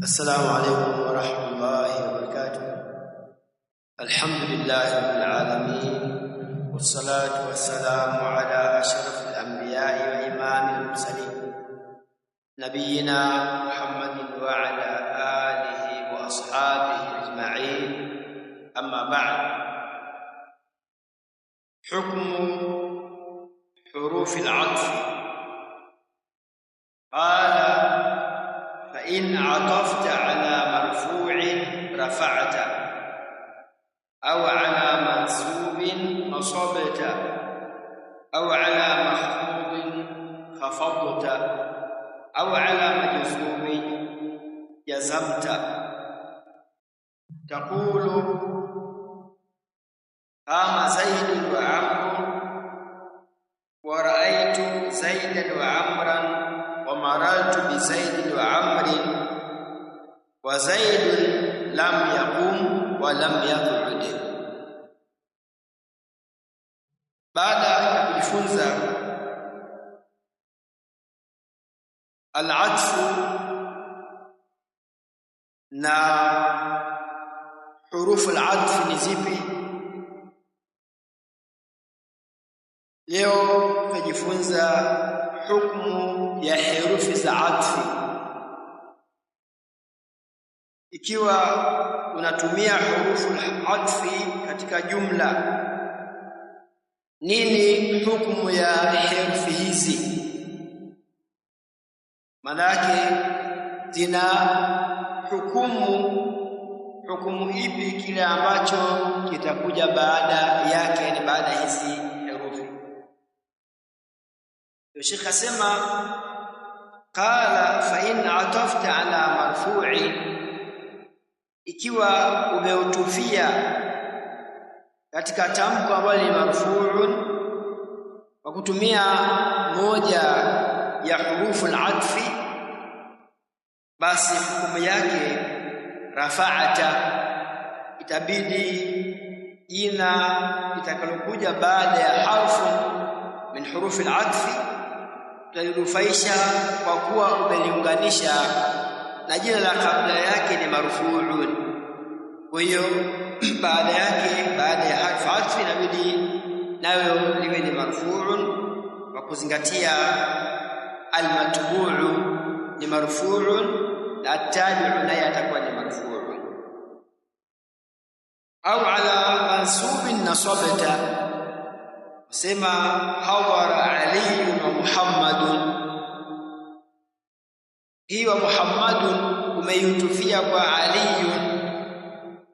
السلام عليكم ورحمة الله وبركاته. الحمد لله رب العالمين، والصلاة والسلام على أشرف الأنبياء وإمام المرسلين نبينا محمد وعلى آله وأصحابه أجمعين. أما بعد، حكم حروف العطف. قال: فإن عطفت على مرفوع رفعت، أو على منصوب نصبت، أو على مخفوض خفضت، أو على مجزوم جزمت. تقول: قام زيد وعمرو، ورأيت زيدا وعمرا، ومررت بزيد وعمر، وزيد لم يقم ولم يقعد. Baada ya kujifunza al-atfu na hurufu al-atf ni zipi, leo tunajifunza hukumu ya herufi za atfi. Ikiwa unatumia hurufu atfi katika jumla, nini hukumu ya herufi hizi? Manake zina hukumu ipi kile ambacho kitakuja baada yake, ni baada hizi herufi. Sheikh asema, qala fa in atafta ala marfu'i, ikiwa umeutufia katika tamko ambalo ni marfu'un kwa kutumia moja ya hurufu al-atfi, basi hukumu yake rafa'ata, itabidi jina litakalokuja baada ya harfu min hurufi al-atfi utalirufaisha kwa kuwa umeliunganisha na jina la kabla yake ni marfu'un. Kwa hiyo baada yake, baada ya harfu atfi, inabidi nayo liwe ni marfu'un kwa kuzingatia al-matbu'u ni marfu'un na at-tabi'u naye atakuwa ni marfu'un. Au ala mansubin nasabta, sema hawara Ali wa Muhammadun, hii wa Muhammadun umeyutufia kwa Ali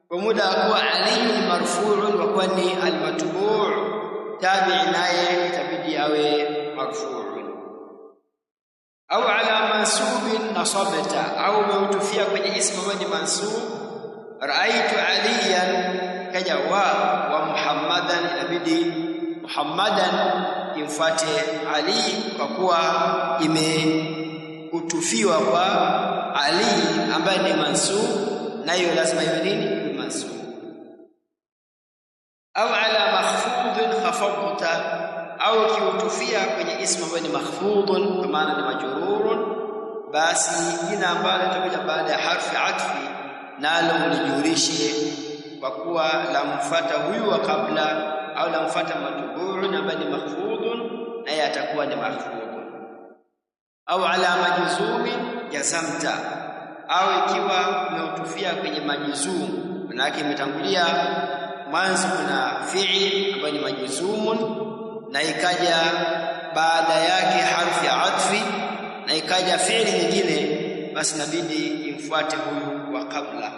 kwa muda kuwa Ali ni marfu'un, kwa kuwa ni al-matbu' tabi'i naye itabidi awe marfu'un. Au ala mansubin nasabta, au umeyutufia kwenye ismu ambayo ni mansub. Ra'aytu Aliyan, kaja wa Muhammadan, inabidi Muhammadan imfuate Ali kwa kuwa imeutufiwa kwa Ali ambaye ni mansub, na hiyo lazima iwe nini? Mansub. Au ala makhfudin khafadta, au kiutufia kwenye ismu ambayo ni makhfudun kwa maana ni majrurun, basi jina ambalo litakuja baada ya harfi atfi nalo lijurishe kwa kuwa lamfuata huyu wa kabla, au lamfuata matbu'un ambaye ni makhfudun, naye atakuwa ni makhfudun. Au ala majzumi jazamta, au ikiwa umeutufia kwenye majzum, maana yake imetangulia mwanzo kuna fi'il ambayo ni majzumun, na ikaja baada yake harfi ya atfi, na ikaja fi'il nyingine, basi inabidi imfuate huyu wa kabla.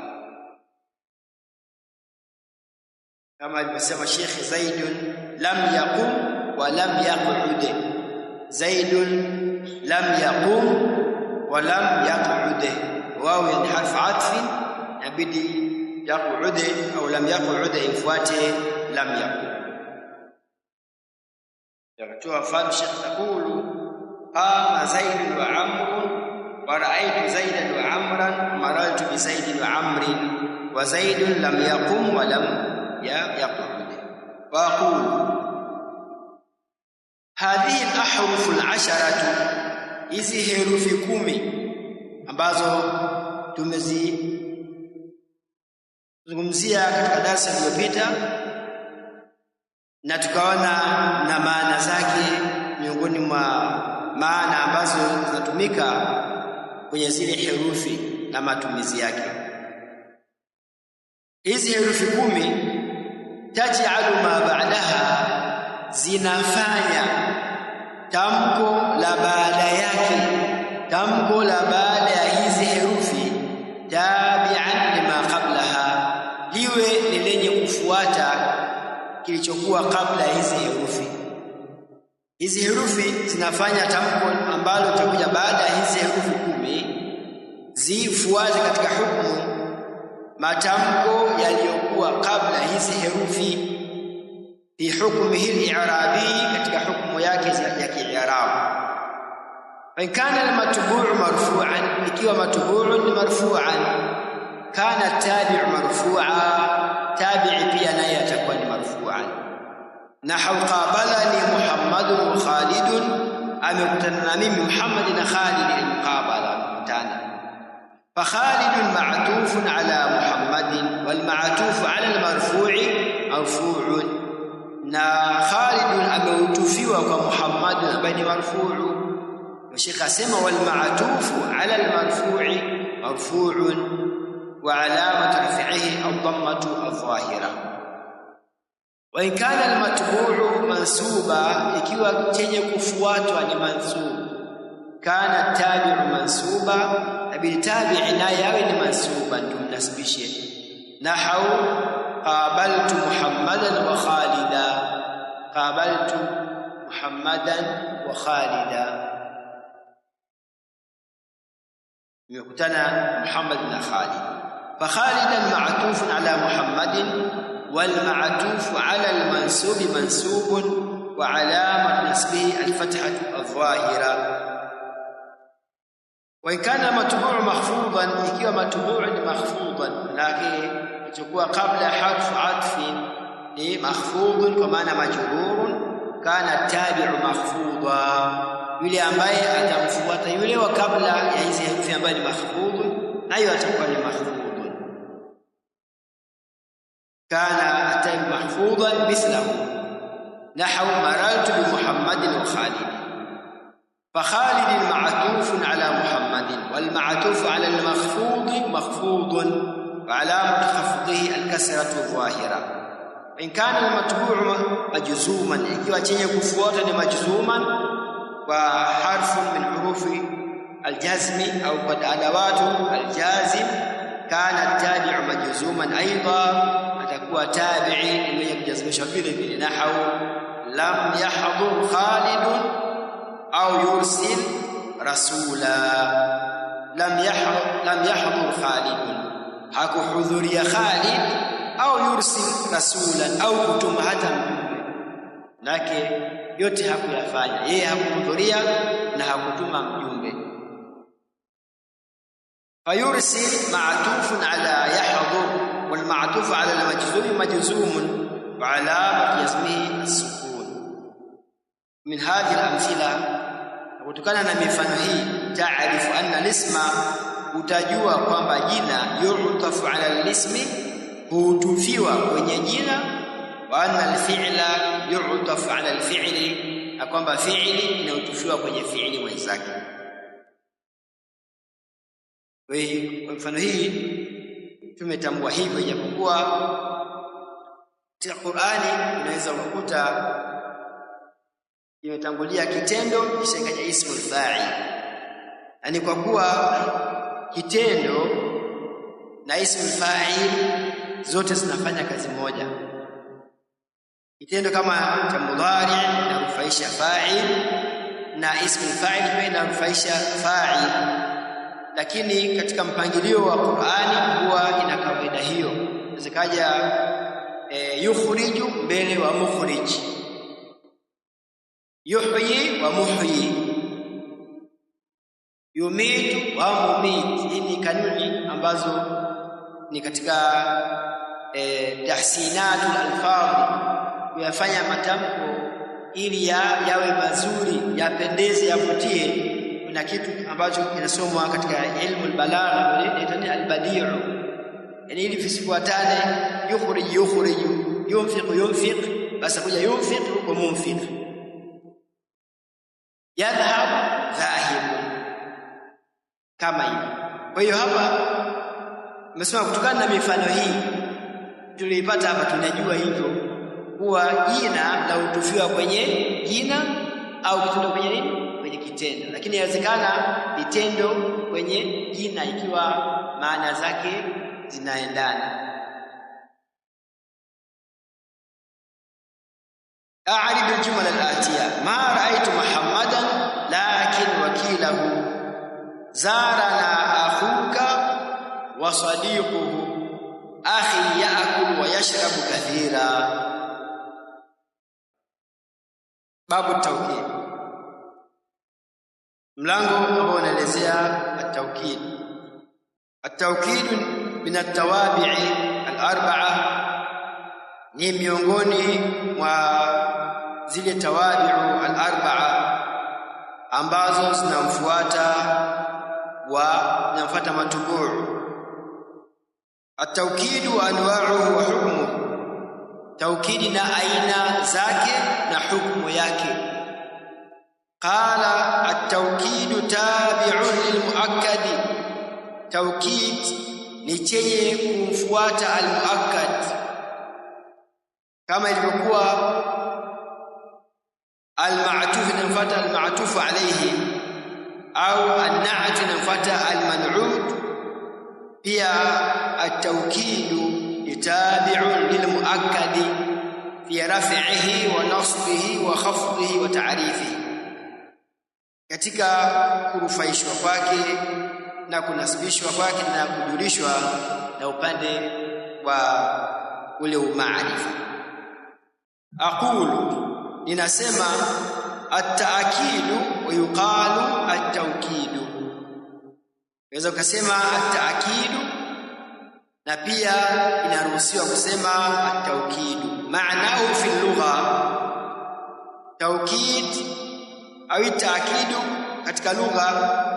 Kama alivyosema Sheikh, Zaidun lam yaqum wa lam yaq'ud. Zaidun lam yaqum wa lam yaq'ud, wao ni harfu atfi, inabidi yaq'ud au lam yaq'ud ifuate lam yaqum. Yakatoa mfano Sheikh, taqulu qama Zaid wa Amr, wa ra'aytu Zaidan wa Amran, marartu bi Zaid wa Amrin, wa Zaid lam yaqum wa lam yaq'ud. Wa aqulu hadhihi al-ahruf al-'asharatu, hizi herufi 10 ambazo tumezungumzia katika darasa lililopita na tukaona na maana zake, miongoni mwa maana ambazo zinatumika kwenye zile herufi na matumizi yake. Hizi herufi 10 taj'alu ma ba'daha, zinafanya tamko la baada yake, tamko la baada ya hizi herufi tabi'an lima qablaha, liwe ni lenye kufuata kilichokuwa kabla hizi herufi. Hizi herufi zinafanya tamko ambalo litakuja baada ya hizi herufi 10 zifuate katika hukumu matamko yaliyokuwa kabla hizi herufi, fi hukmihi al-i'rabi, katika hukumu yake ya ki'irabu. Fa kana al-matbu'u marfu'an, ikiwa matbu'un ni marfu'an, kana tabi'u marfu'a, tabi'i pia naye atakuwa ni marfu'an. Nahu qabalani Muhammadun wa Khalidun, amekutana na mimi Muhammad na Khalid, al-muqabala mkutana. Fa Khalidun ma'tufun ala Muhammadin wal ma'tufu ala al-marfu'i marfu'un, na Khalidun ameutufiwa kwa Muhammad ambaye ni marfu'u. Sheikh asema wal ma'tufu ala al-marfu'i marfu'un wa alamatu raf'ihi ad-dammatu adh-dhahira. Wa in kana al-matbu'u mansuba, ikiwa chenye kufuatwa ni mansub, kana tabi'u mansuba, bil tabi'i naye awe ni mansuba, ndio mnasibishe. Nahu qabaltu Muhammadan wa Khalida, qabaltu Muhammadan wa Khalida, nimekutana Muhammad na Khalid. Fa Khalidan ma'tufun ala Muhammadin wal ma'tufu ala al mansub mansubun wa alamat nasbihi al fathatu adh-dhahira. Wa in kana matbu'u mahfudhan, ikiwa matbu'u ni mahfudhan, lakini itakuwa kabla harfu atfi ni mahfudhun kwa maana majrurun, kana tabi'u mahfudha, yule ambaye atamfuata yule wa kabla ya hizi herufi ambaye ni mahfudhun, nayo atakuwa ni mahfudhun. Kana tabi'u mahfudhan mithlahu nahwu marartu bi Muhammadin wa Khalid. فخالد معطوف على محمد والمعطوف على المخفوض مخفوض وعلامة خفضه الكسرة الظاهرة. إن كان المتبوع مجزوما، ikiwa chenye kufuata ni majzuman wa harfun min hurufi aljazmi au qad adawatu aljazim, kana tabi'u majzuman aidan, atakuwa tabi'i mwenye kujazmishwa vile vile. Nahwu lam yahdhur Khalidun au yursil rasula, lam yahdhur Khalidun, hakuhudhuria Khalid, au yursil rasulan, au kutuma hata mjumbe. Nake yote hakuyafanya, yeye hakuhudhuria na hakutuma mjumbe. Fayursil ma'tufun ala yahdhur wal ma'tuf ala al majzum majzumun wa alamat yasmihi as-sukun. Min hadhihi al-amthila, kutokana na mifano hii, taarifu anna al-isma, utajua kwamba jina yu'tafu ala al-ismi, hutufiwa kwenye jina, wa anna al-fi'la yu'tafu ala al-fi'li, na kwamba fi'li inautufiwa kwenye fi'li mwenzake. Kwa mfano hii tumetambua hivyo, ijapokuwa katika Qur'ani unaweza kukuta imetangulia kitendo kisha ikaja ismul fa'il. Yani kwa kuwa kitendo na ismul fa'il zote zinafanya kazi moja. Kitendo kama cha mudhari inarufaisha fa'il na ismul fa'il pia inarufaisha fa'il, lakini katika mpangilio wa Qur'ani huwa ina kawaida hiyo. Zikaja yukhriju mbele wa mukhrij, yuhyi wa muhyi, yumitu wa mumit. Hii ni kanuni ambazo ni katika tahsinatul alfadhi, kuyafanya matamko ili yawe mazuri, yapendeze, yavutie kuna kitu ambacho kinasomwa katika ilmu al-balagha inaitwa al-badi'u, yani ili visifuatane, yukhrij yunfiq, basi kuja yunfiq wa munfiq, yadhhab dhahib, kama hivi. Kwa hiyo hapa nimesema kutokana na mifano hii tulipata hapa, tunajua hivyo kuwa jina la utufiwa kwenye jina au kitendo kwenye nini, kwenye kitendo, lakini inawezekana vitendo kwenye jina ikiwa maana zake zinaendana. أعرض الجمل الآتية: ما رأيت محمدا لكن وكيله، زارنا أخوك وصديقه، أخي يأكل ويشرب كثيرا. باب التوكيد، mlango ambao unaelezea at-tawkid. At-tawkid min at-tawabi' al-arba'a, ni miongoni mwa zile tawabi'u al-arba'a ambazo zinamfuata matubuu. At-tawkid wa anwa'uhu wa hukmuhu, tawkidi na aina zake na hukumu yake. Qala at-tawkidu tabi'un lil-muakkad, tawkid ni chenye kumfuata al-muakkad, kama ilivyokuwa al-ma'tuf inamfuata al-ma'tuf alayhi, au an-na'at inamfuata al-man'ut. Pia at-tawkidu tabi'un lil-muakkad fi raf'ihi wa nasbihi wa khafdihi wa ta'rifihi, katika kurufaishwa kwake na kunasibishwa kwake na kujulishwa na upande wa ule umaarifa. Aqulu, ninasema at-ta'kidu wa yuqalu at-tawkidu. Unaweza ukasema at-ta'kidu na pia inaruhusiwa kusema at-tawkidu. Maanahu fi lugha, tawkid au ta'kidu katika lugha,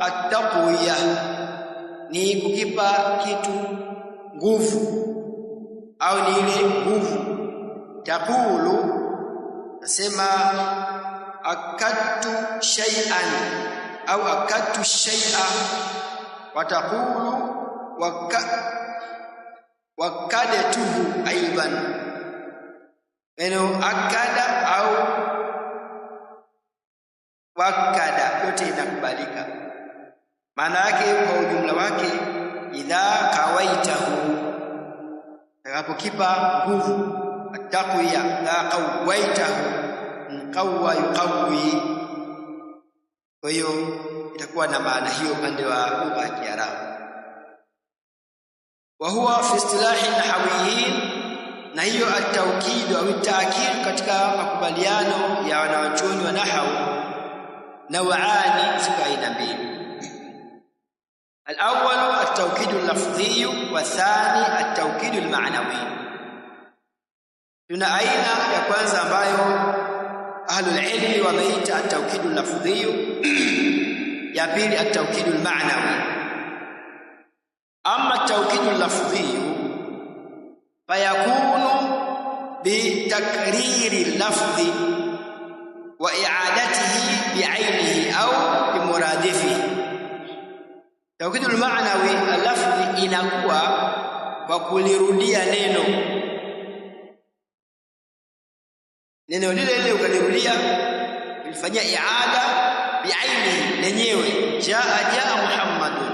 at-taqwiya ni kukipa kitu nguvu au ni ile nguvu. Taqulu, nasema akadtu shay'an au akadtu shay'a, wa taqulu wakadtuhu aidan. Neno akada au wakada yote inakubalika. Maana yake kwa ujumla wake, idha kawaitahu, utakapokipa nguvu, at-taqwiya, la qawaitahu, qawwa yuqawwi. Kwa hiyo itakuwa na maana hiyo upande wa lugha ya Kiarabu. Wa huwa fi istilahi nahawiyin, na hiyo at-tawkid au at-ta'kid katika makubaliano ya wanawachuoni wa nahwu naw'ani, ziko aina mbili. Al-awwal at-tawkid al-lafdhi wa thani at-tawkid al-ma'nawi. Tuna aina ya kwanza ambayo ahlul ilmi wameita at-tawkid al-lafdhi, ya pili at-tawkid al-ma'nawi. Amma at-tawkid al-lafdhi fayakunu bi takriri al-lafdhi wa i'adatihi bi'ainihi au bimuradifihi. Tawkid al-ma'nawi, al-lafdhi, inakuwa kwa kulirudia neno lile ukalirudia, ulifanyia i'ada bi'ainihi, lenyewe. Jaa Muhammadun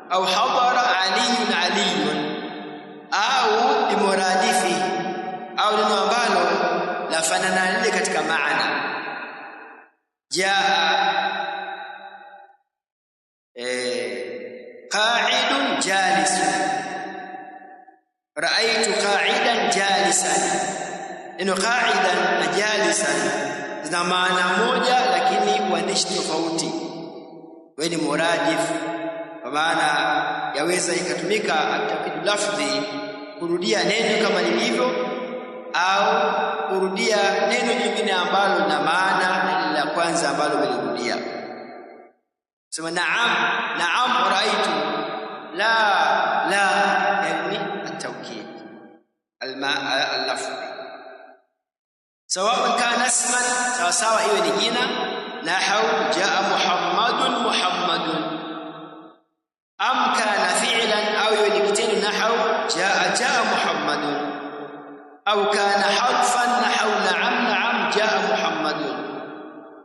au hadara aliyun au bimuradifi, au neno ambalo lafanana lile katika maana. Jaa qa'idun jalisun, ra'aytu qa'idan jalisan. Neno qa'idan na jalisan zina maana moja, lakini uandishi tofauti. Wewe ni muradif, kwa maana yaweza ikatumika at-tawkid lafdhi kurudia neno kama lilivyo, au kurudia neno jingine ambalo na maana la kwanza ambalo ulirudia. sema na'am ra'aytu la yani at-tawkid al-lafzi sawa kana isman sawa iwe ni jina nahau jaa muhammadun am kana fi'lan au iwe ni kitendo nahau jaa muhammadun au kana harfan nahau na'am jaa muhammadun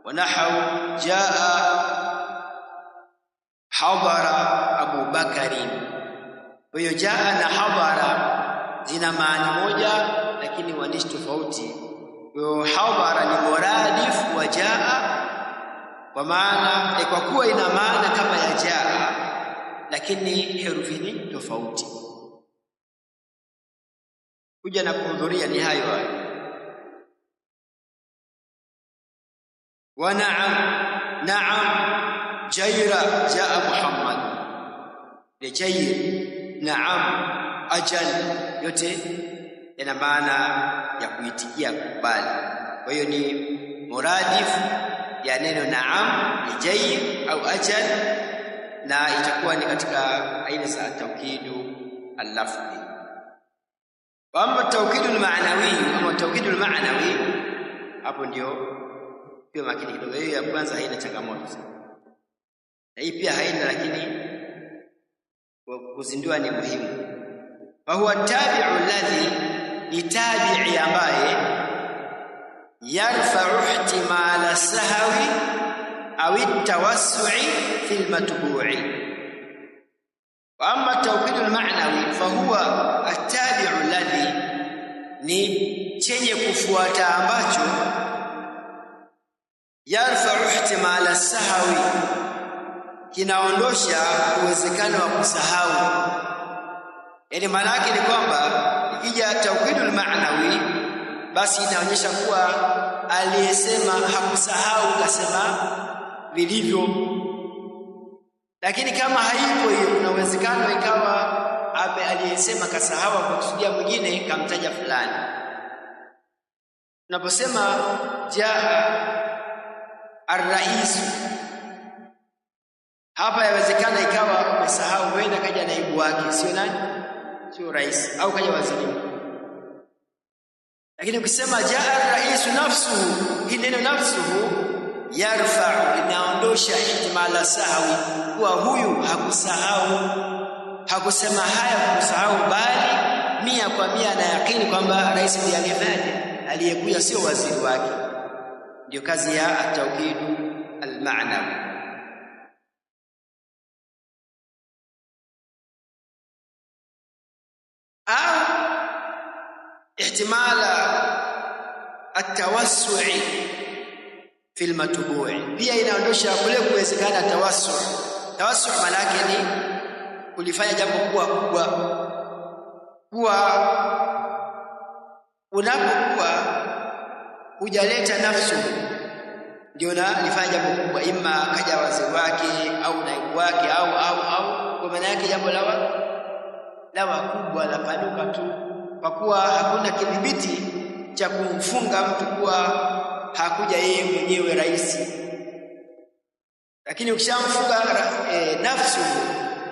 wa nahau jaa hadara Abu Bakarin. Kwa hiyo jaa na hadara zina maana moja lakini uandishi tofauti. Kwa hiyo hadara ni muradif wa jaa kwa maana kwa kuwa ina maana kama ya jaa lakini herufi ni tofauti. Kuja na kuhudhuria ni hayo. Wa na'am jaira jaa Muhammad ni jair naam ajal yote yana maana ya kuitikia kubali. Kwa hiyo ni muradif ya neno naam ni jair au ajal na itakuwa ni katika aina za tawkidu al-lafzi. Wa amma tawkidu al-ma'nawi hapo ndio pia makini kidogo. Hiyo ya kwanza haina changamoto sana. Na hii pia haina lakini kuzindua ni muhimu. Fa huwa tabi'u alladhi ni tabi'i ambaye yarfa'u ihtimala sahwi au at-tawassu'i fil matbu'i. Wa amma tawkidu al-ma'nawi fa huwa at-tabi'u alladhi ni chenye kufuata ambacho yarfa'u ihtimala sahwi kinaondosha uwezekano wa kusahau. Yaani maana yake ni kwamba ikija tawkidul ma'nawi basi inaonyesha kuwa aliyesema hakusahau kasema vilivyo. Lakini kama haipo hiyo kuna uwezekano ikawa aliyesema kasahau kwa kusudia mwingine kamtaja fulani. Tunaposema jaa ar-rais hapa yawezekana ikawa umesahau huenda kaja naibu wake sio nani? Sio rais au kaja waziri. Lakini ukisema jaa ar-rais nafsuhu, hii neno nafsuhu yarfa'u inaondosha ihtimala sahwi kuwa huyu hakusahau. Hakusema haya kusahau bali 100% na yakini kwamba rais ndiye aliyefanya, aliyekuja sio waziri wake. Ndio kazi ya at-tawkidu al-ma'nawi. au ihtimala at-tawassu'i fil matbu'i pia inaondosha kule kuwezekana tawassu' maana yake ni kulifanya jambo kuwa unapokuwa hujaleta nafsu ndio nalifanya jambo kubwa, imma kaja waziri wake au naibu wake au kwa maana yake jambo lawa kubwa la panuka tu, kwa kuwa hakuna kidhibiti cha kumfunga mtu kuwa hakuja yeye mwenyewe rais. Lakini ukishamfunga nafsu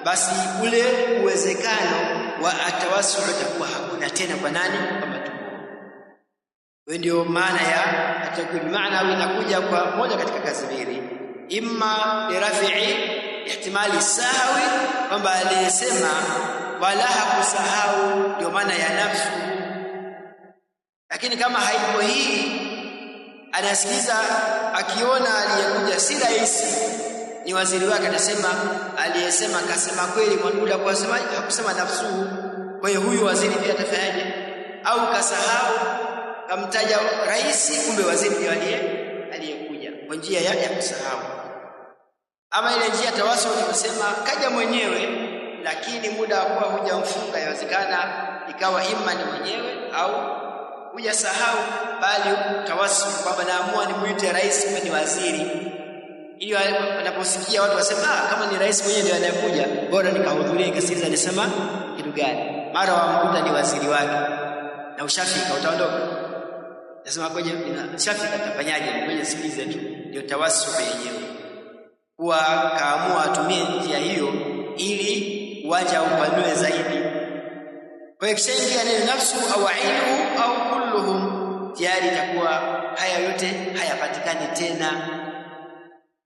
basi ule uwezekano wa atawassul utakuwa hakuna tena kwa nani? Kwa mtu. Wewe ndio maana ya atakul maana inakuja kwa moja katika kazi mbili, imma lirafi'i ihtimali sahwi kwamba aliyesema wala hakusahau ndio maana ya nafsu. Lakini kama haipo hii anasikiliza akiona aliyekuja si rais ni waziri wake atasema aliyesema kasema kweli mwanduda kwa sema hakusema nafsu, kwa hiyo huyu waziri pia atafanyaje? Au kasahau kamtaja rais kumbe waziri ndiye aliyekuja kwa njia ya kusahau. Ama ile njia tawasul tunasema kaja mwenyewe lakini muda wa kuwa hujamfunga yawezekana ikawa imma ni mwenyewe au hujasahau, bali tawassul kwamba naamua nimuite rais kama ni waziri, ili wanaposikia watu wasema kama ni rais mwenyewe ndiye anakuja bora nikahudhuria ikasikiza nisema kitu gani, mara wamkuta ni waziri wake na ushafika utaondoka, nasema ngoja ushafika tafanyaje, ngoja sikilize tu. Ndio tawassul yenyewe. huwa kaamua atumie njia hiyo ili waja upanue zaidi. Kwa hiyo kishaingia neno nafsu au ainuhu au kulluhum, tayari itakuwa haya yote hayapatikani tena.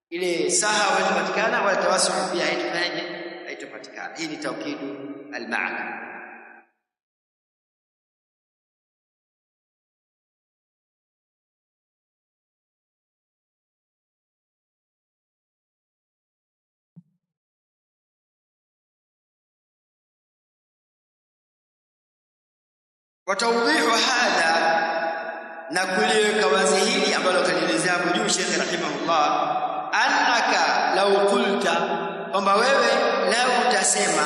Ile saha haitapatikana wala tawassul pia haitapatikana. Hii ni tawkidu al-ma'na. Watawdihu hadha, na kuliweka wazi hili ambalo kalielezea hapo juu Sheikh rahimahullah, annaka law qulta, kwamba wewe lau utasema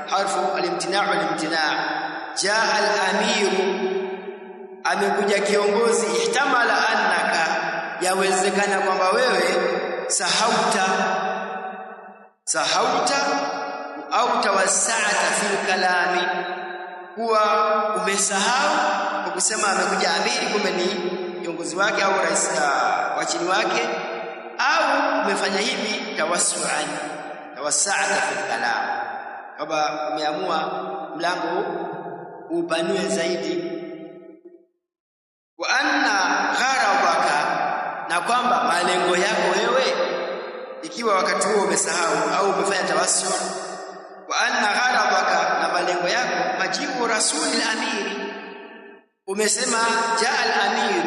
harfu al-imtina' jaa al-amiru, amekuja kiongozi, ihtamala annaka, yawezekana kwamba wewe sahauta au tawassa'ta fil kalami, kuwa umesahau kwa kusema amekuja amiri kumbe ni kiongozi wake au rais wa chini wake, au umefanya hivi tawassa'ta fil kalam, kama umeamua mlango upanue zaidi. Wa anna gharadaka, na kwamba malengo yako wewe, ikiwa wakati huo umesahau au umefanya tawassul, wa anna gharadaka, na malengo yako majibu rasuli al-amiri, umesema jaa al-amir,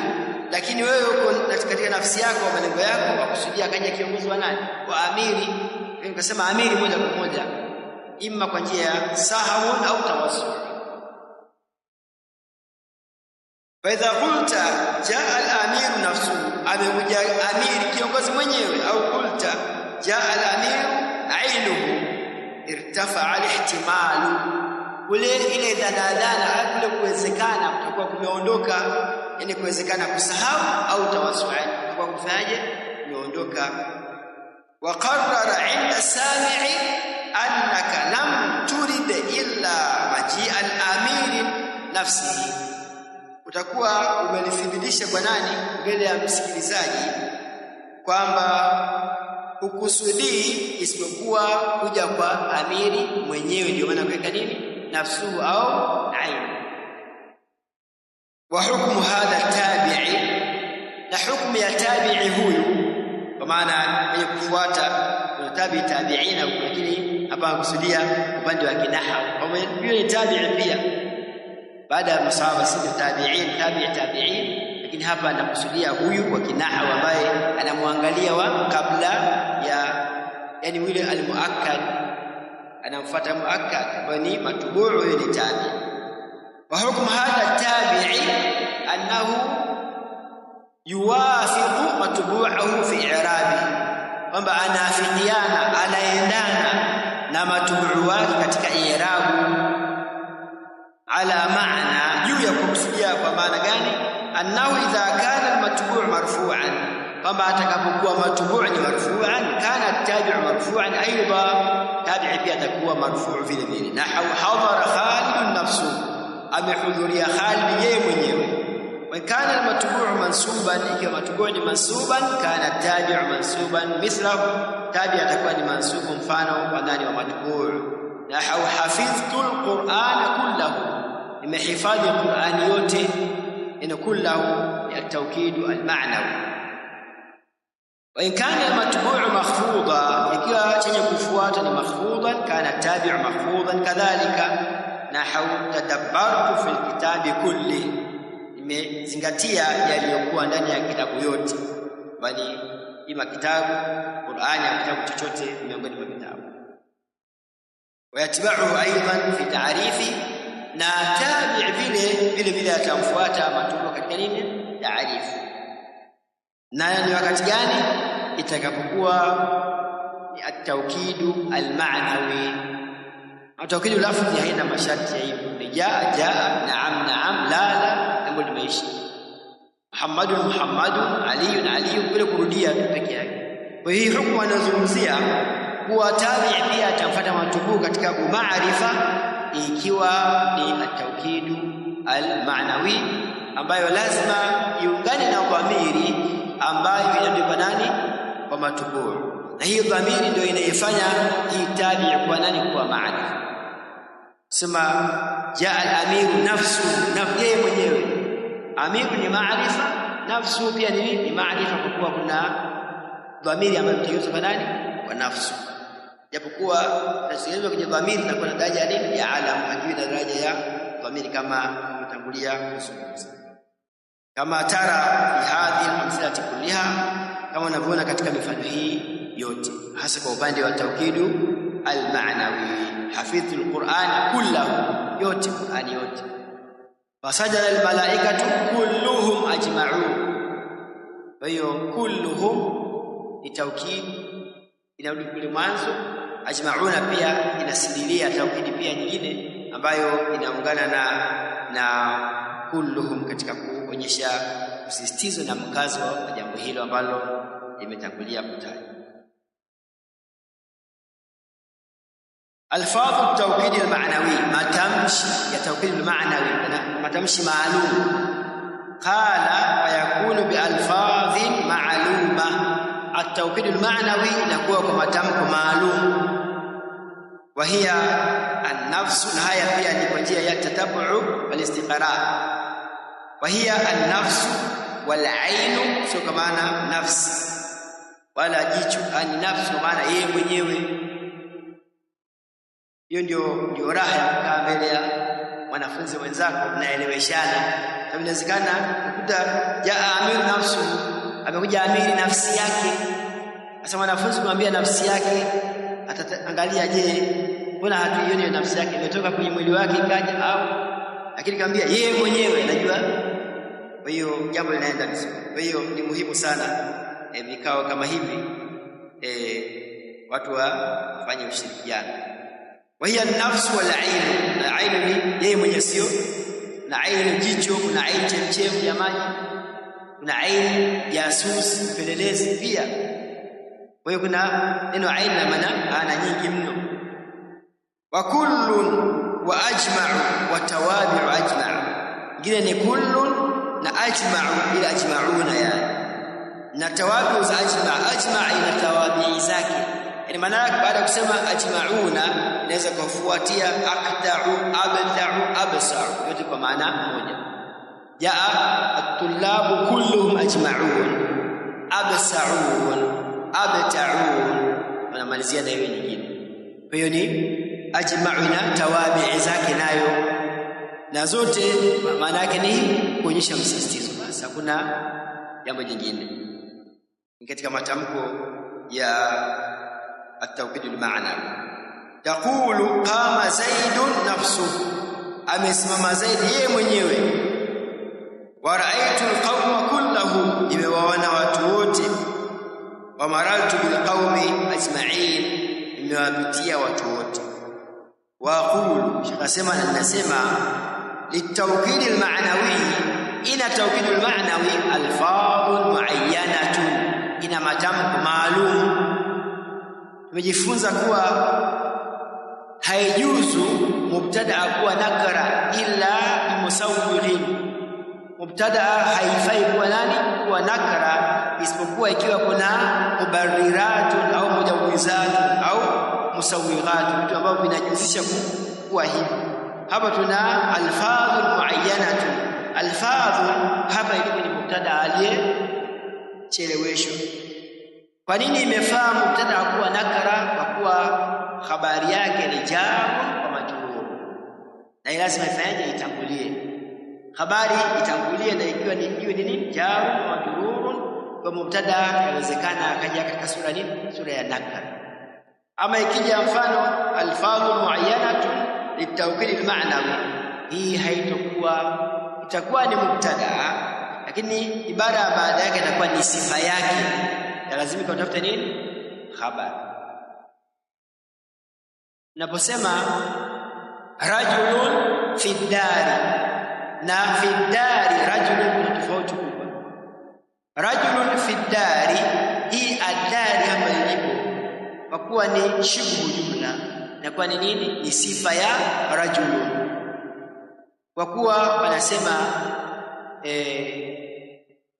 lakini wewe uko katika nafsi yako malengo yako wakusudia kaja kiongozi wa nani, wa amiri. Nikasema amiri moja kwa moja, imma kwa njia ya sahawun au tawassul. Fa idha qulta jaa al-amir nafsuhu, amekuja amiri kiongozi mwenyewe, au qulta jaa al-amir ainuhu, irtafa'a al-ihtimalu, ile dhana kule kuwezekana kutakuwa kumeondoka, yani kuwezekana kusahau au tawassul kwa kufanyaje, kumeondoka. Wa qarrara 'inda sami'i annaka lam turid illa maji'a al-amir nafsihi, utakuwa umelithibitisha kwa nani, mbele ya msikilizaji, kwamba ukusudii isipokuwa kuja kwa amiri mwenyewe. Ndio maana kuweka nini, nafsuhu au ainu. Wa hukmu hadha tabi'i, na hukmu ya tabi'i huyu, kwa maana mwenye kufuata tabi'ina, lakini hapa kusudia upande wa kinaha, kwa hiyo ni tabi'i pia baada ya masahaba, si tabi'in, lakini hapa anakusudia huyu wa kinaha ambaye anamwangalia wa kabla ya, yani yule al-muakkad anamfuata muakkad ambaye ni matbu'u ni tabi. Wa hukmu hadha tabi'i annahu yuwafiqu matbu'ahu fi i'rabi, kwamba anafikiana, anaendana na matbu'u wake katika i'rabu, ala maana, juu ya kukusudia. Kwa maana gani? Annahu idha kana al-matbu' marfu'an, kwamba atakapokuwa matbu' ni marfu'an, kana tabi'u marfu'an aidha, tabi'i pia atakuwa marfu' vile vile. Na hadhara Khalid nafsu, amehudhuria Khalid yeye mwenyewe. Wa kana al-matbu' mansuban, ikiwa matbu' ni mansuban, kana tabi'u mansuban mithlahu, tabi' atakuwa ni mansubu mfano wa ndani wa matbu'. Na hafidhtu al-Qur'ana kullahu, nimehifadhi Qur'ani yote, ina kullahu ya tawkidu al-ma'nawi. Wa in kana al-matbu' makhfuda, ikiwa chenye kufuata ni makhfudan, kana tabi'u makhfudan kadhalika. Nahu tadabbartu fil kitabi kulli, nimezingatia yaliyokuwa ndani ya kitabu yote, bali ima kitabu Qur'ani au kitabu chochote miongoni mwa vitabu. Wa yatba'u aidan fi ta'rifi, na tabi' vile atamfuata matbu'u katika nini, ta'rifu. Na ni wakati gani? Itakapokuwa ni at-tawkidu al-ma'nawi. At-tawkidu lafzi haina masharti ya hivyo, ni jaa, naam, la, jambo limeisha. Muhammadun, aliyun, kule kurudia pekee yake. Kwa hiyo hukumu anazungumzia kuwa tabi' pia atamfuata matbu'u katika maarifa, ikiwa ni at-tawkidu al-ma'nawi, ambayo lazima iungane na dhamiri ambayo inabeba nani, kwa matbu'u. na hiyo dhamiri ndio inayofanya hii tabi'i kwa nani? Kwa maarifa. Sema jaa al-amiru nafsu, yeye mwenyewe. Amiru ni maarifa, nafsu pia ni maarifa, kwa kuwa kuna dhamiri ambayo itageuzwa kwa nani? Kwa nafsu. Japokuwa tasiriwa kwenye dhamiri na kuna daraja nini? Ya alam, hakiwi na daraja ya dhamiri kama tumetangulia kuzungumza. Kama tara fi hadhihi al-amthilati kulliha, kama unavyoona katika mifano hii yote, hasa kwa upande wa taukidu al-ma'nawi. Hafidhu al-Qur'an kullahu, yote Qur'ani yote. Fasajada al-malaikatu kulluhum ajma'un. Kwa hiyo kulluhum ni taukid, inarudi kule mwanzo. Ajma'una pia inasidilia taukidi pia nyingine ambayo inaungana na kulluhum katika kuonyesha msisitizo na mkazo wa jambo hilo ambalo limetangulia kutajwa. Alfadhu at-tawkid al-ma'nawi, matamshi ya tawkid al-ma'nawi, matamshi maalum. Qala wa yakunu bi alfadhin ma'luma. At-tawkid al-ma'nawi inakuwa kwa matamko maalum. Wa hiya an-nafs, na haya pia ni kwa njia ya tatabu'u wal istiqra'. Wa hiya an-nafs wal 'ain, sio kama maana nafsi wala jicho, ani nafsi maana yeye mwenyewe. Hiyo ndio raha ya kukaa mbele ya wanafunzi wenzako, mnaeleweshana. Sababu inawezekana kukuta jaa amir nafsu, amekuja amiri nafsi yake. Sasa wanafunzi kumwambia nafsi yake, ataangalia je, mbona hatuioni nafsi yake imetoka kwenye mwili wake ikaja, au lakini kaambia yeye mwenyewe anajua. Kwa hiyo jambo linaenda vizuri. Kwa hiyo ni muhimu sana vikao kama hivi watu wafanye ushirikiano. Wa hiya an-nafs wal 'ain, na 'ain ni yeye mwenyewe, sio na 'ain jicho, kuna 'ain chemchemu ya maji, kuna 'ain jasus pelelezi pia. Kwa hiyo kuna neno 'ain na maana nyingi mno. Wa kullun wa ajma'u wa tawabi'u ajma'u, ngine ni kullun na ajma'u ila ajma'una, yani na tawabi'u za ajma' ina tawabi'i zake. Yani maana yake baada ya kusema ajma'una inaweza kufuatia aqta'u, abta'u, absa'u, yote kwa maana moja. Jaa at-tullabu kulluhum ajma'un, absa'un, abta'un, wanamalizia na hiyo nyingine. Kwa hiyo ni ajma'una tawabi'i zake nayo, na zote maana yake ni kuonyesha msisitizo. Basi hakuna jambo jingine katika matamko ya at-tawkid al-ma'nawi. Taqulu qama zaidun nafsuhu, amesimama zaidi yeye mwenyewe. Wa ra'aytu al-qawma kullahum, nimewaona watu wote. Wa marartu bil qawmi ajma'in, nimewapitia watu wote. Wa aqulu, shakasema na ninasema litawkid al-ma'nawi, ina tawkid al-ma'nawi alfadhun muayyanatun, ina matamko maalum. Tumejifunza kuwa haijuzu mubtada kuwa nakara illa bimusawwirin. Mubtada haifai kuwa nani? Kuwa nakara, isipokuwa ikiwa kuna mubarriratun au mujawizatun au musawwiratun, vitu ambavyo vinajihusisha kuwa hivi. Hapa tuna alfadhun muayyanatun. Alfadhu hapa ilikuwa ni mubtada aliyecheleweshwa. Kwa nini imefaa mubtada kuwa nakara? Kwa kuwa habari yake ni jamu wa majrur, na lazima ifanyaje? Itangulie habari, itangulie, na ikiwa ni nini? Jamu wa majrur. Kwa mubtada inawezekana akaja katika sura nini? Sura ya nakara. Ama ikija mfano alfadhu muayyanatun litawkid al-ma'nawi, hii haitakuwa, itakuwa ni mubtada, lakini ibara baada yake itakuwa ni sifa yake, na lazima kutafuta nini? Habari. Naposema rajulun fi dari, na fi dari rajulun ni tofauti kubwa. Rajulun fi dari, hii adari hapa ilipo, kwa kuwa ni shibhu jumla, na kwa nini? Ni sifa ya rajulun. Kwa kuwa wanasema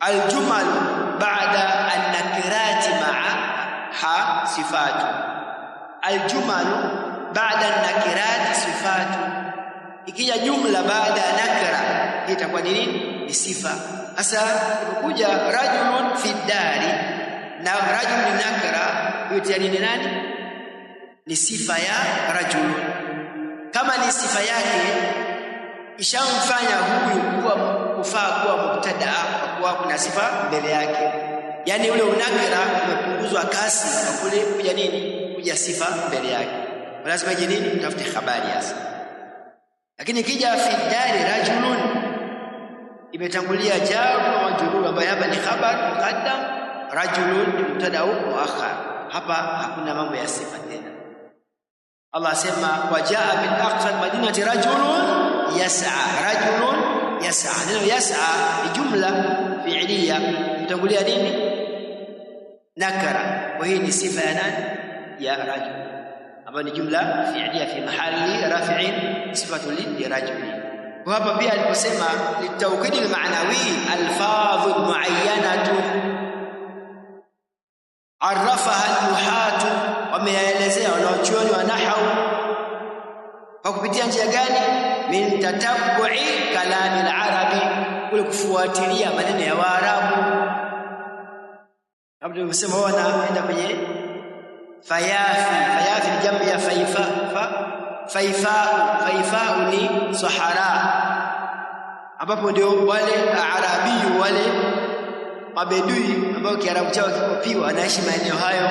aljumal ba'da an-nakirati ma'a ha sifatu. Aljumalu baada an-nakirati sifatu. Ikija jumla baada ya nakira itakuwa ni nini? Ni sifa. Sasa kuja rajulun fi dari na rajul ni nakira, yote ni nani? Ni sifa ya rajulun. Kama ni sifa yake ishamfanya huyu kuwa kufaa kuwa mubtada kwa kuwa kuna sifa mbele yake. Yani ule unakira umepunguzwa kasi kwa kule kuja nini? Kuja sifa mbele yake. Lazima je nini? Utafute habari hasa. Lakini kija fi dari rajulun imetangulia jar wa majrur ambaye hapa ni khabar muqaddam, rajulun ni mubtada muakhar. Hapa hakuna mambo ya sifa tena. Allah asema wajaa min aqsa al-madinati rajulun yas'a. Rajulun yas'a. Neno yas'a ni jumla fi'liya imetangulia nini? Nakara. Kwa hii ni sifa ya nani? Ya rajul. Hapa ni jumla fi'liya fi mahalli raf'in sifatu li rajul. Kwa hapa pia aliposema litawkid al-ma'nawi alfadh muayyanatu arrafaha al-nuhatu, wameelezea wanaochuoni wa nahwu kwa kupitia njia gani? Min tatabbu'i kalami al-arabi, kule kufuatilia maneno ya Waarabu. Hapo tumesema wanaenda kwenye fayafi ni jambo ya faifa ni sahara, ambapo ndio wale Arabi wale mabedui ambao Kiarabu chao kikopiwa anaishi maeneo hayo,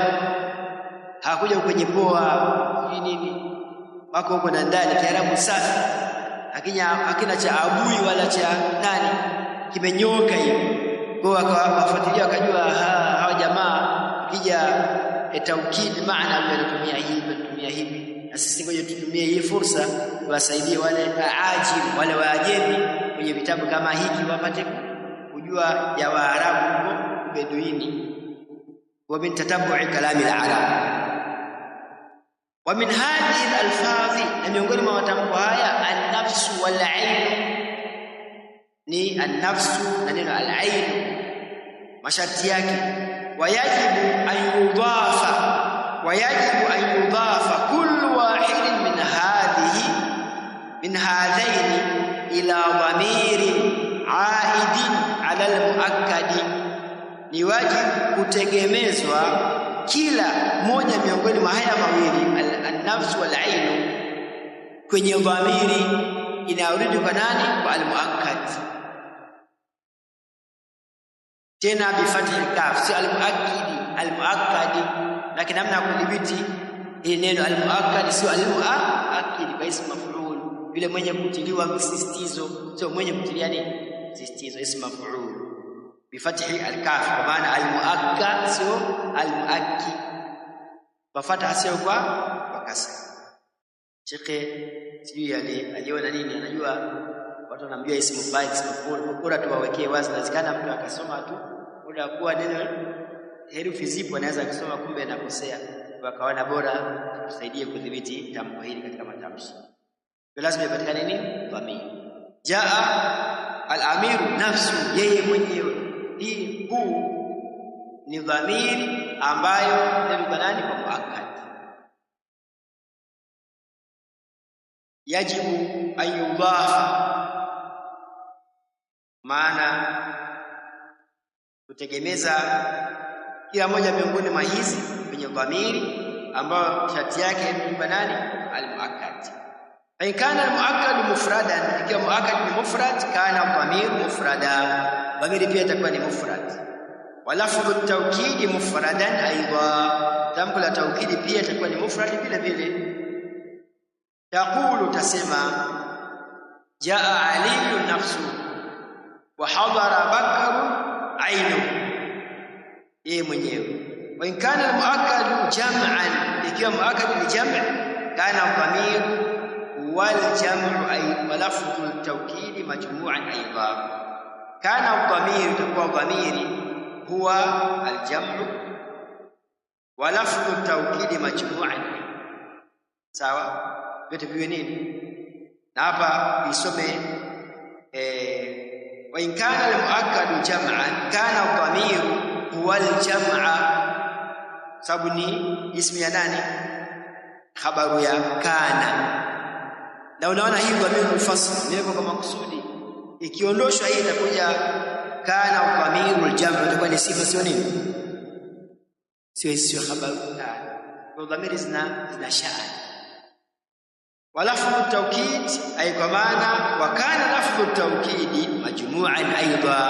hakuja kwenye poa nini, wako huko ndani Kiarabu safi, hakina cha abui wala cha nani kimenyoka hiyo. Kwa akafuatilia akajua hawa jamaa kija taukid maana wanatumia hivi, na sisi ngoja tutumie hii fursa tuwasaidie wale aajim wale waajemi kwenye vitabu kama hiki wapate kujua ya Waarabu huko beduini. Wa min tatabbu'i kalami al-arab wa min hadhihi al-alfazi, na miongoni mwa matamko haya an-nafsu wal-ain, ni an-nafsu na neno al-ain masharti yake. Wayajibu an yudafa kullu wahidin min hadhaini ila dhamirin aidin ala al-muakkadi, ni wajibu kutegemezwa kila moja miongoni mwa haya mawili an-nafs wal-ain kwenye dhamiri inayorudi kwa nani? Kwa al-muakkad. Tena bifathi al-kaf, si al-muakkadi, lakini namna kudhibiti ile neno al-muakkad sio al-muakkid kwa ismu maf'ul, vile mwenye kutiliwa msisitizo, sio mwenye kutilia nini msisitizo, ismu maf'ul bifathi al-kaf, kwa maana al-muakkad sio al-muakkid, kwa fatha sio kwa kasra. Shekhe sijui aliona nini, anajua watu wanaambia ismu fa'il ismu maf'ul, bora tuwawekee wazi, nazikana mtu akasoma tu muda kuwa neno herufi zipo anaweza kusoma kumbe anakosea, wakaona bora tusaidie kudhibiti tamko hili katika matamshi. Lazima ipatikane nini? Dhamiri. Jaa al-amiru nafsu, yeye mwenyewe. Hii ni dhamiri ambayo ndio nani? Kwa muakkad. Yajibu an yudafa, maana kutegemeza kila moja miongoni mwa hizi kwenye dhamiri ambayo shati yake ni kwa nani? Al-muakkad. Fa kana al-muakkad mufradan, ikiwa muakkad ni mufrad, kana dhamir mufrada, dhamiri pia itakuwa ni mufrad. Wa lafdhu at-tawkid mufradan aidha, tamko la tawkidi pia itakuwa ni mufrad vile vile. Taqulu, tasema jaa aliyu nafsu wa hadara bakru ainu, yeye mwenyewe. Wa in kana al-muakkad jam'an, ikiwa muakkad ni jam', kana dhamir wal jam'u ay wa lafdhu at-tawkid majmu'an aidha. Kana dhamir, itakuwa dhamiri huwa al-jam'u wa lafdhu at-tawkid majmu'an, sawa, yote viwe nini? Na hapa isome wa in kana al-muakkad jam'an kana dhamir huwa al-jam'a sababu ni ismu ya nani? Khabaru ya kana. Na unaona hii dhamiri fasl imewekwa kwa makusudi. Ikiondoshwa hii itakuja kana dhamirul jam', itakuwa ni sifa, sio nini? Sio khabaru kana. Kwa dhamiri zina sha'an. ولفظ التوكيد أي كمانا وكان لفظ التوكيد مجموعا أيضا.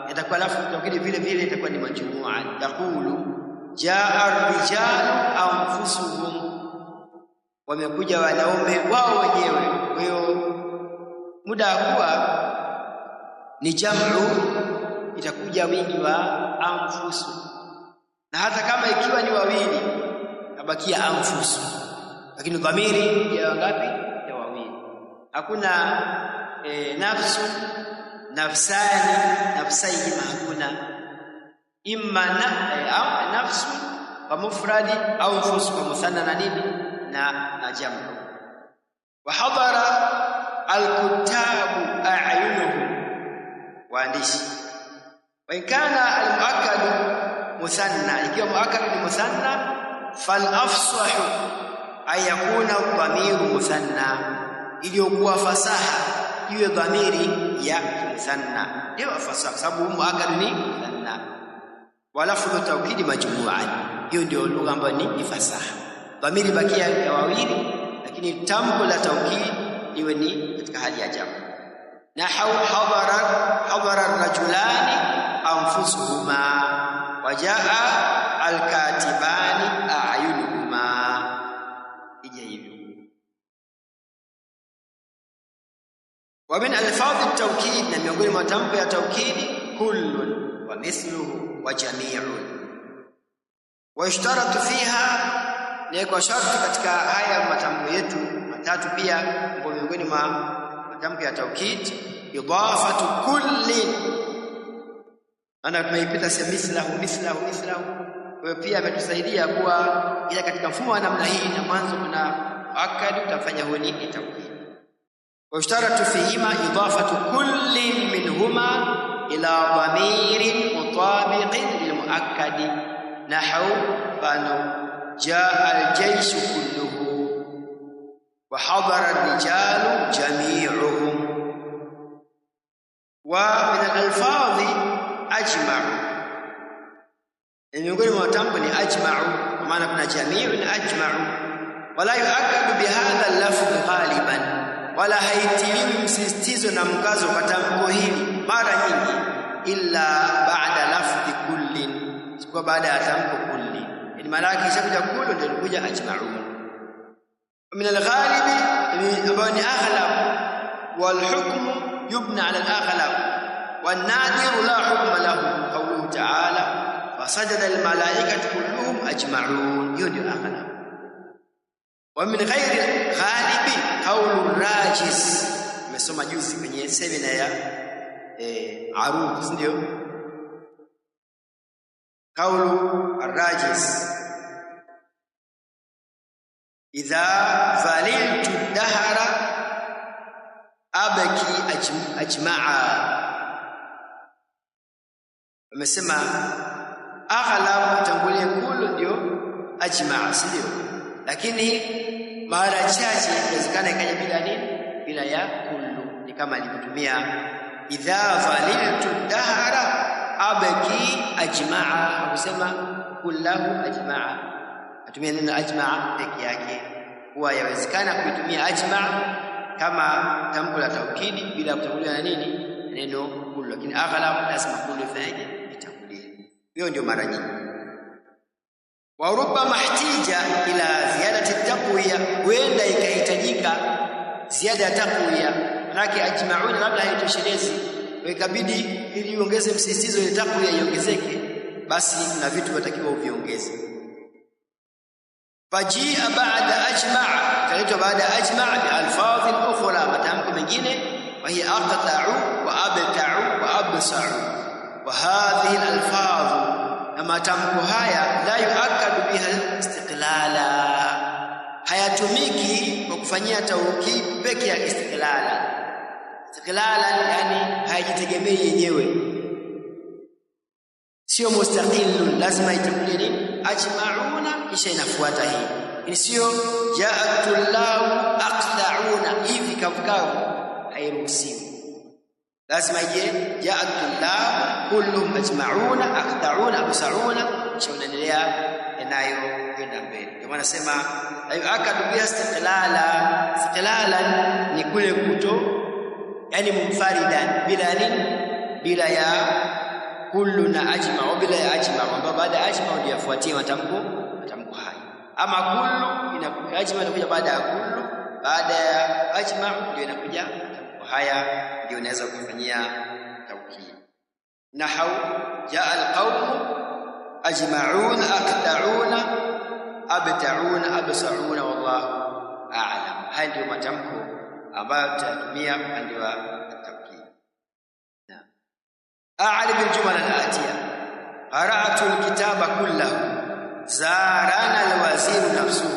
يتكون لفظ التوكيد vile يتكون مجموعا. يقول جاء الرجال أنفسهم, wamekuja wanaume wao wenyewe. Kwa hiyo muda huwa ni jamu, itakuja wingi wa anfusu, na hata kama ikiwa ni wawili abakia anfusu, lakini dhamiri ya ngapi? Ya wawili. Hakuna nafsu, nafsani, nafsaini, hakuna. Imma nafsu kwa mufradi au nafsu kwa muthanna na nini na jamu. Wa hadara al-kuttabu a'yunuhum, waandishi. Wa kana al-muakkad muthanna, ikiwa muakkad ni muthanna, fal afsahu ayakuna dhamiru muthanna, iliyokuwa fasaha iwe dhamiri ya muthanna, ndio fasaha, sababu muakkad ni muthanna. Wa lafdhu tawkid majmu'an, hiyo ndio lugha ambayo ni fasaha. Dhamiri bakia ya wawili, lakini tamko la tawkid iwe ni katika hali ya jamu. Nahu hadara ar-rajulani anfusuhuma wa jaa al-katibani a'yunuhuma, ije hivyo. Wa min alfadh at-tawkid, na miongoni mwa tamko ya tawkid, kullun wa mithluhu wa jami'un. Wa ishtaratu fiha, ni kwa sharti katika haya matamko yetu matatu pia, kwa miongoni mwa matamko ya tawkid, idafatu kullin, ana tumeipita mithlahu. Kwa pia ametusaidia kuwa ila katika mfumo wa namna hii, na mwanzo kuna muakkad utafanya huo ni tawkid. Wa ishtaratu fihima idafatu kullin minhuma ila dhamirin mutabiqin lilmuakkad, nahu banu jaa al-jayshu kulluhu wa hadara ar-rijalu jami'uhum. Wa min al-alfadhi ajma'u, miongoni mwa tamko ni ajma'u, kwa maana kuna jami'u na ajma'u. Wala yuakkadu bihadha al-lafdh ghaliban, wala haitiliwi msisitizo na mkazo kwa tamko hili mara nyingi, illa ba'da lafdhi kullin, sio baada ya tamko kulli. Ni maana yake ishakuja kullu ndio kuja ajma'un. Min al-ghalibi, ambayo ni aghlab, wal hukmu yubna ala al-aghlab, wan nadiru la hukma lahu, qawluhu ta'ala fasajada al-malaikatu kulluhum ajma'un, hiyo ndio aghlab. Wa min ghairi ghalibi qawlu rajiz, nimesoma juzi kwenye semina ya arud, ndio qawlu ar-rajiz, idha zaliltu dahara abaki ajma'a. Wamesema aghlab tangulia kullu ndio ajma'a, ndio, lakini mara chache inawezekana ikaja bila nini, bila ya kullu, ni kama alivyotumia idha zaliltu dahara abaki ajma'a, kusema kullahu ajma'a, atumia neno ajma'a peke yake. Huwa yawezekana kuitumia ajma'a kama tamko la tawkidi bila kutangulia na nini, neno kullu, lakini aghlab lazima kullu ifanyaje, itangulie. Hiyo ndio mara nyingi. Wa rubbama ihtija ila ziyadati taqwiya, huenda ikahitajika ziada ya taqwiya, manake ajma'un labda haitoshelezi, ikabidi ili uongeze msisitizo ile taqwiya iongezeke, basi kuna vitu vinatakiwa uviongeze. Fajia ba'da ajma', kaitwa baada ajma' bi alfadh ukhra, matamko mengine, wa hiya aqta'u wa abta'u wa absa'u. Wa hadhihi alfadh, na matamko haya la yuakkadu biha istiqlala, hayatumiki kwa kufanyia tawkid peke ya istiqlala. Istiqlala yani hayajitegemei yenyewe, sio mustaqil, lazima itangulie nini, ajma'una kisha inafuata hii. Sio jaa tullahu aqta'una hivi kavukavu, hairuhusiwi. Lazima ije jaa tullahu kulluhum ajma'una aqta'una absa'una, kisha unaendelea inayo kwenda mbele. Kwa maana nasema ayu akadu bi istiqlalan ni kule kuto, yani munfaridan bila nini, bila ya kullu na ajma au bila ya ajma, kwamba baada ya ajma ndio yafuatie matamko haya. Ama kullu inakuja, ajma inakuja baada ya kullu, baada ya ajma ndio inakuja matamko haya, ndio unaweza kufanyia tawkid. Nahau jaa alqawm ajma'un aqta'una abta'una absa'una wallahu a'lam. Haya ndio matamko ambayo tutatumia upande wa tawkid. أعرب الجمل الآتية: قرأت الكتاب كله، زارنا الوزير نفسه،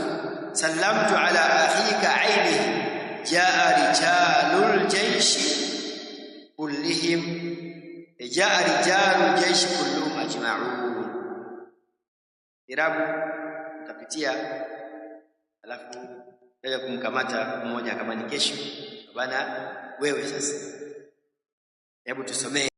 سلمت على أخيك عينه، جاء رجال الجيش كلهم أجمعون. Irabu utapitia alafu ndio kumkamata mmoja kama ni kesho bana wewe. Sasa hebu tusomee.